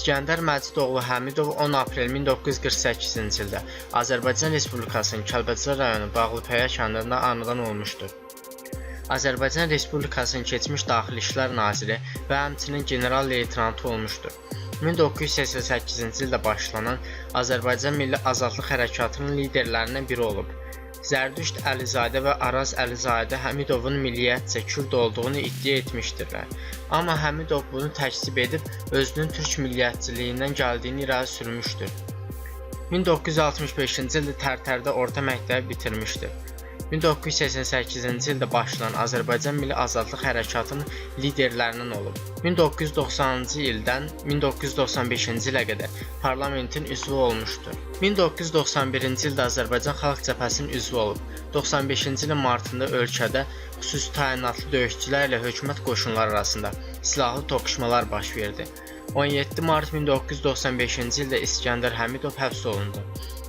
İskəndər Məcidoğlu Həmidov 10 aprel 1948-ci ildə Azərbaycan Respublikasının Kəlbəcər rayonu Bağlıpaya kəndində anadan olmuşdur. Azərbaycan Respublikasının keçmiş Daxili İşlər Naziri və həmçinin general-leytenantı olmuşdur. 1988-ci ildə başlanan Azərbaycan Milli Azadlıq Hərəkatının liderlərindən biri olub. Zərdüşt Əlizadə və Araz Əlizadə Həmidovun milliyyətcə Kürd olduğunu iddia etmişdirlər. Amma Həmidov bunu təkzib edib, özünün türk milliyyətçiliyindən gəldiyini irəli sürmüşdür. 1965-ci ildə Tərtərdə orta məktəbi bitirmişdir. 1988-ci ildə başlanan Azərbaycan Milli Azadlıq Hərəkatının liderlərindən olub. 1990-cı ildən 1995-ci ilə qədər parlamentin üzvü olmuşdur. 1991-ci ildə Azərbaycan Xalq Cəbhəsinin üzvü olub. 95-ci ilin martında ölkədə xüsusi təyinatlı döyüşçülər ilə hökumət qoşunları arasında silahlı toqquşmalar baş verdi. 17 mart 1995-ci ildə İskəndər Həmidov həbs olundu.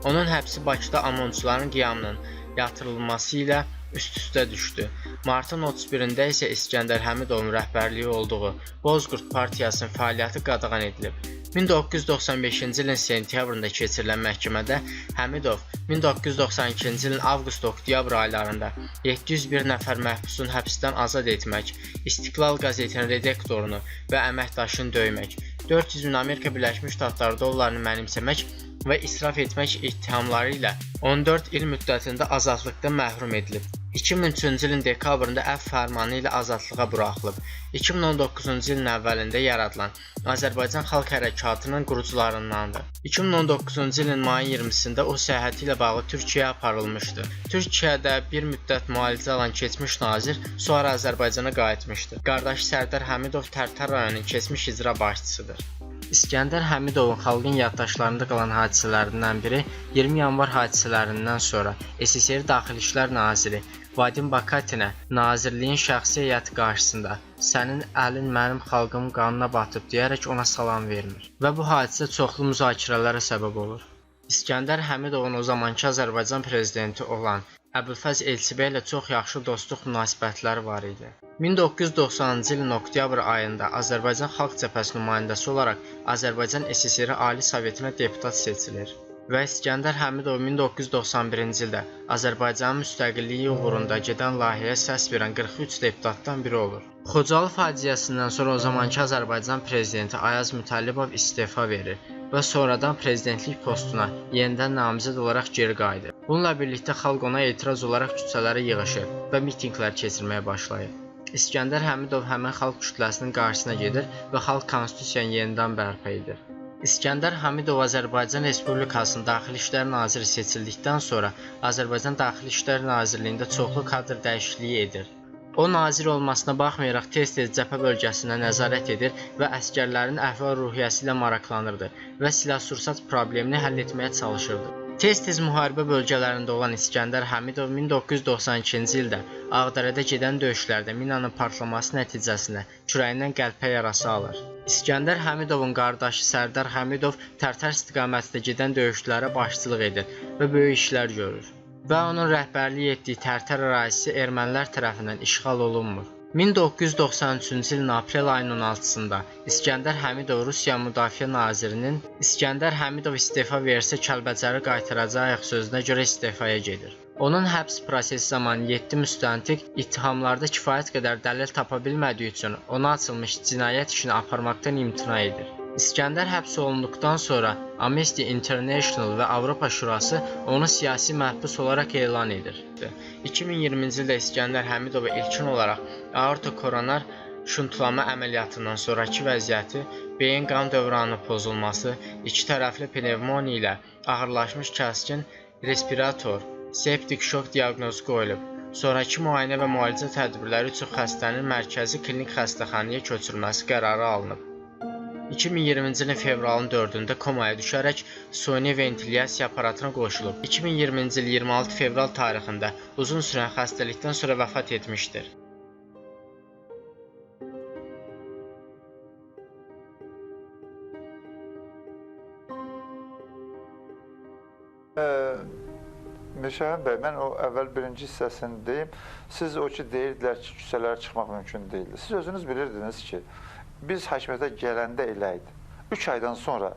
Onun həbsi Bakıda Amonçuların qiyamının yatırılması ilə üst-üstə düşdü. Martın 31-də isə İskəndər Həmidovun rəhbərliyi olduğu Bozqurd Partiyasının fəaliyyəti qadağan edilib. 1995-ci ilin sentyabrında keçirilən məhkəmədə Həmidov 1992-ci ilin avqust-oktyabr aylarında 701 nəfər məhbusun həbsdən azad etmək, İstiqlal qəzetinin redaktorunu və əməkdaşını döymək, 400 min Amerika Birləşmiş Ştatları dollarını mənimsəmək və israf etmək ittihamları ilə 14 il müddətində azadlıqdan məhrum edilib. 2003-cü ilin dekabrında əfv fərmanı ilə azadlığa buraxılıb. 2019-cu ilin əvvəlində yaradılan Azərbaycan Xalq Hərəkatının qurucularındandır. 2019-cu ilin mayın 20-sində o səyahəti ilə bağlı Türkiyəyə aparılmışdı. Türkiyədə bir müddət müalicə alan keçmiş nazir sonra Azərbaycana qayıtmışdı. Qardaşı Sərdar Həmidov Tərtər rayonunun keçmiş icra başçısıdır. İskəndər Həmidovun xalqın yaddaşlarında qalan hadisələrindən biri 20 yanvar hadisələrindən sonra SSR Daxili İşlər Naziri Vadim Bakatinə nazirliyin şəxsi heyəti qarşısında "Sənin əlin mənim xalqımın qanına batıb" deyərək ona salam vermir və bu hadisə çoxlu müzakirələrə səbəb olur. İskəndər Həmidovun o zamankı Azərbaycan prezidenti olan Əbülfəz Elçibey ilə çox yaxşı dostluq münasibətləri var idi. 1990-cı ilin oktyabr ayında Azərbaycan Xalq Cəbhəsi nümayəndəsi olaraq Azərbaycan SSR Ali Sovetinə deputat seçilir və İskəndər Həmidov 1991-ci ildə Azərbaycanın müstəqilliyi uğrunda gedən layihəyə səs verən 43 deputatdan biri olur. Xocalı faciəsindən sonra o zamanki Azərbaycan prezidenti Ayaz Mütəllibov istefa verir və sonradan prezidentlik postuna yenidən namizəd olaraq geri qayıdır. Bununla birlikdə xalq ona etiraz olaraq küçələrə yığışır və mitinqlər keçirməyə başlayır. İskəndər Həmidov həmin xalq kütləsinin qarşısına gedir və xalq konstitusiyanı yenidən bərpa edir. İskəndər Həmidov Azərbaycan Respublikasının Daxili İşlər Naziri seçildikdən sonra Azərbaycan Daxili İşlər Nazirliyində çoxlu kadr dəyişikliyi edir. O nazir olmasına baxmayaraq tez-tez cəbhə bölgəsinə nəzarət edir və əsgərlərin əhval-ruhiyyəsi ilə maraqlanırdı və silah-sursat problemini həll etməyə çalışırdı. Tez-tez müharibə bölgələrində olan İskəndər Həmidov 1992-ci ildə Ağdərədə gedən döyüşlərdə minanın partlaması nəticəsində kürəyindən qəlpə yarası alır. İskəndər Həmidovun qardaşı Sərdar Həmidov Tərtər istiqamətində gedən döyüşlərə başçılıq edir və böyük işlər görür və onun rəhbərlik etdiyi Tərtər ərazisi ermənilər tərəfindən işğal olunmur. 1993-cü ilin aprel ayının 16-sında İskəndər Həmidov Rusiya Müdafiə Nazirinin "İskəndər Həmidov istefa versə Kəlbəcəri qaytaracağıq" sözünə görə istefaya gedir. Onun həbs prosesi zamanı 7 müstəntiq ittihamlarda kifayət qədər dəlil tapa bilmədiyi üçün ona açılmış cinayət işini aparmaqdan imtina edir. İskəndər həbs olunduqdan sonra Amnesty International və Avropa Şurası onu siyasi məhbus olaraq elan edir. 2020-ci ildə İskəndər Həmidova ilkin olaraq aorta koronar şuntlama əməliyyatından sonraki vəziyyəti, beyin qan dövranı pozulması, iki tərəfli pnevmoniya ilə ağırlaşmış kəskin respirator, septik şok diaqnozu qoyulub. Sonraki müayinə və müalicə tədbirləri üçün xəstənin mərkəzi klinik xəstəxanaya köçürülməsi qərarı alınıb. 2020-ci ilin fevralın 4-də komaya düşərək suni ventilyasiya aparatına qoşulub. 2020-ci il 26 fevral tarixində uzun sürən xəstəlikdən sonra vəfat etmişdir. Şahin bəy, mən o əvvəl birinci hissəsini deyim. Siz o ki deyirdilər ki, küçələrə çıxmaq mümkün deyildi. Siz özünüz bilirdiniz ki, biz hakimiyyətə gələndə elə idi. 3 aydan sonra,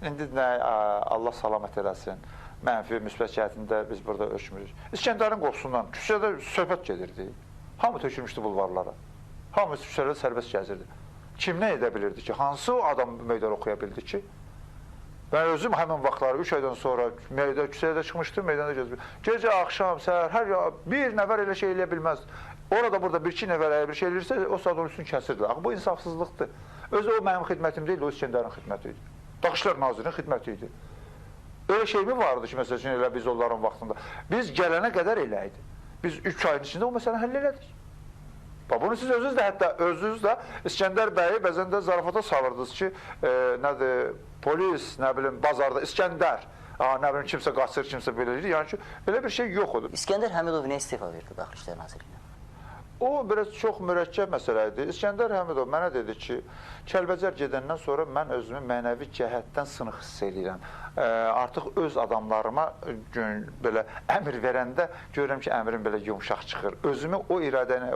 indi nə Allah salamat eləsin, mənfi, müsbət cəhətində biz burada ölçmürük. İskəndərin qoxusundan küçədə söhbət gedirdi. Hamı tökülmüşdü bulvarlara. Hamı küçədə sərbəst gəzirdi. Kim nə edə bilirdi ki? Hansı adam meydan oxuya bildi ki? Mən özüm həmin vaxtları 3 aydan sonra küçədə çıxmışdım, meydanda gəzirdim. Gecə, axşam, səhər, hər bir nəfər elə şey eləyə bilməz. Orada burada bir-iki nəfər bir şey eləyirsə, o saat onun üstünü kəsirdi. Bu insafsızlıqdır. Özü o mənim xidmətim deyil, o İskəndərin xidməti idi. Daxışlar Nazirinin xidməti idi. Öyle şey mi vardı ki, məsəl üçün elə biz onların vaxtında? Biz gələnə qədər elə idi. Biz 3 ayın içində o məsələni həll elədik. Bunu siz özünüz də İskəndər bəyi bəzən də zarafata salırdınız ki, nədir, polis, nə bilim, bazarda İskəndər, nə bilim, kimsə qaçır, kimsə belə edir. Yəni ki, elə bir şey yox odur. İskəndər Həmidov nə istifa verdi Daxili İşlər Nazirliyinə? O, biraz çox mürəkkəb məsələ idi. İskəndər Həmidov mənə dedi ki, Kəlbəcər gedəndən sonra mən özümü mənəvi cəhətdən sınıq hiss edirəm. Artıq öz adamlarıma belə əmr verəndə görürəm ki, əmrim belə yumşaq çıxır. Özümü o iradəni,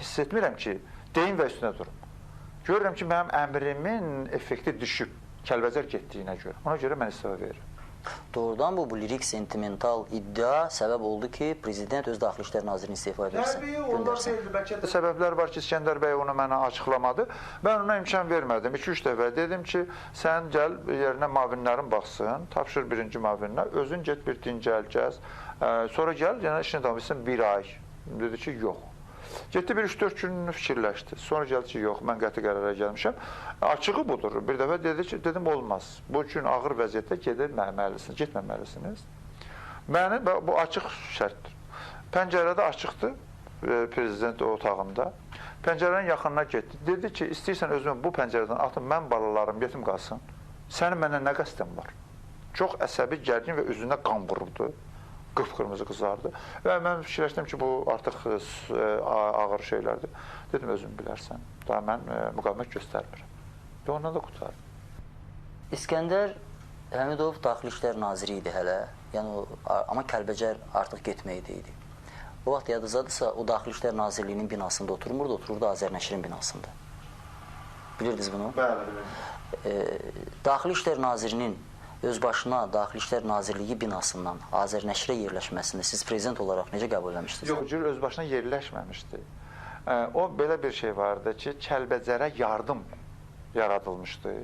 hiss etmirəm ki, deyim və üstünə durum. Görürəm ki, mənim əmrimin effekti düşüb Kəlbəcər getdiyinə görə. Ona görə mən istifa verirəm. Doğrudan bu lirik, sentimental iddia səbəb oldu ki, prezident öz Daxili İşlər Nazirini istifa versin, göndərsin. Bəlkə də səbəblər var ki, İskəndər bəy onu mənə açıqlamadı. Mən ona imkan vermədim. 2-3 dəfə dedim ki, sən gəl yerinə mavinlərin baxsın, tapşır birinci mavinlə, özün get bir dincəl, gəz. Sonra gəl, yəni işini davam etsin 1 ay. Dedi ki, yox. Getdi bir 3-4 gün fikirləşdi. Sonra gəldi ki, yox, mən qəti qərara gəlmişəm. Açığı budur. Bir dəfə dedi ki, dedim olmaz. Bu gün ağır vəziyyətdə getməməlisiniz, getməməlisiniz. Bu açıq şərtdir. Pəncərədə açıqdır prezident otağında. Pəncərənin yaxınına getdi. Dedi ki, istəyirsən özümü bu pəncərədən atın, mən balalarım yetim qalsın. Sənin məndən nə qəsdin var? Çox əsəbi, gərgin və üzündə qan vururdu. Qıpqırmızı qızardı. Və mən fikirləşdim ki, bu artıq ağır şeylərdir. Dedim, özün bilərsən. Daha mən müqavimət göstərmirəm. Və ondan da qutarım. İskəndər Həmidov Daxili İşlər Naziri idi hələ. Yəni, amma Kəlbəcər artıq getməkdə idi. O vaxt yadınızdadırsa, o Daxili İşlər Nazirliyinin binasında oturmurdu, otururdu Azərnəşrin binasında. Bilirdiniz bunu? Bəli. Daxili İşlər Nazirinin öz başına Daxili İşlər Nazirliyi binasından Azərnəşrə yerləşməsini siz prezident olaraq necə qəbul eləmişdiniz? Yox, cür öz başına yerləşməmişdi. O, belə bir şey vardı ki, Kəlbəcərə yardım yaradılmışdı.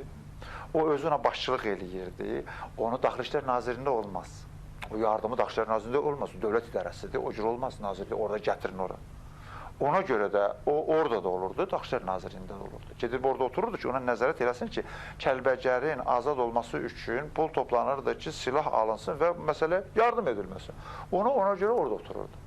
O, özünə başçılıq eləyirdi. Onu Daxili İşlər Nazirliyində olmaz. O yardımı Daxili İşlər Nazirliyində olmaz. Dövlət idarəsidir. O cür olmaz nazirlik. Orada gətirin ora. Ona görə də o orada da olurdu, Daxili İşlər Nazirliyində də olurdu. Gedib orada otururdu ki, ona nəzarət eləsin ki, Kəlbəcərin azad olması üçün pul toplanırdı ki, silah alınsın və məsələ yardım edilməsin. Ona görə orada otururdu.